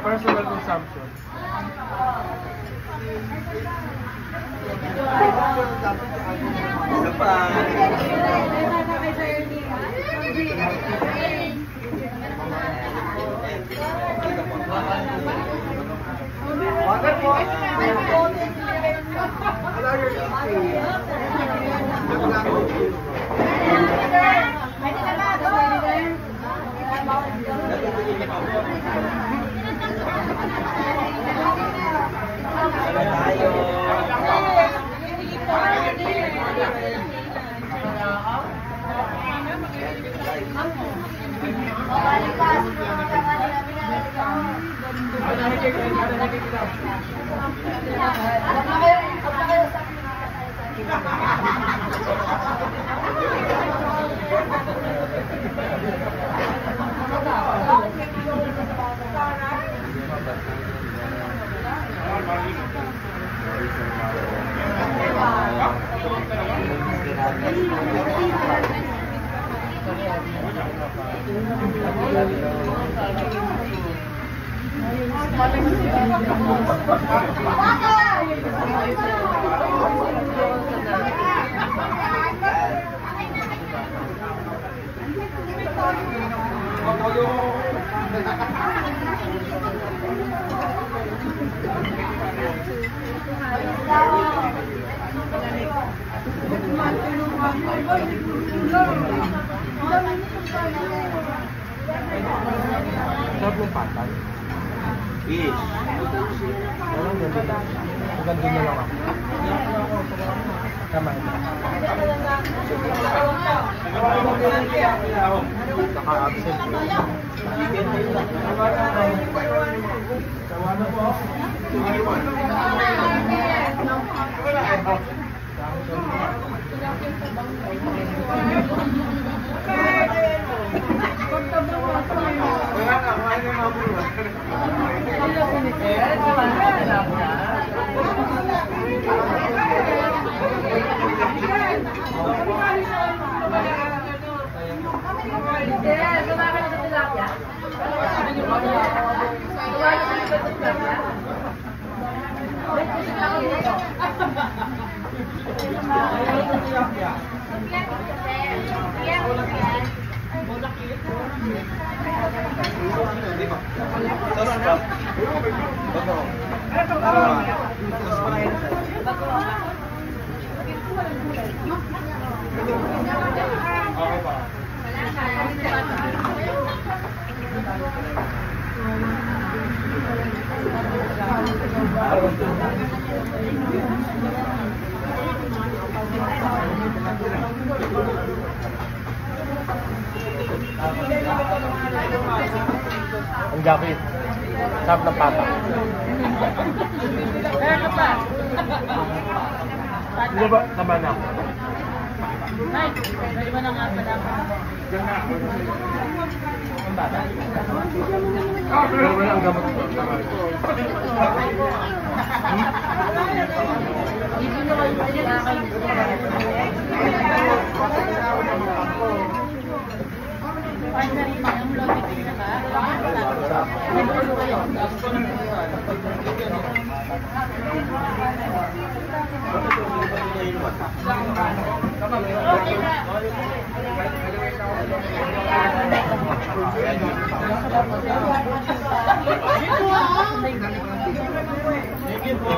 Personal consumption. Sarap yung patay. Fish. Walang ganda. Ganda na lang ako. Tama ito. Naka-absent. Tawa na po. Ang jacket. Sarap ng pata. Kaya ka pa. Hindi ba? Tama na ako. Ay, pwede ba na nga pala? Diyan na ako. Ang bata. Pero wala ang gamot ko. Hindi nyo kayo pinakay. Paano na rin yung logic na ba? Nagpulo kayo. Thank you po.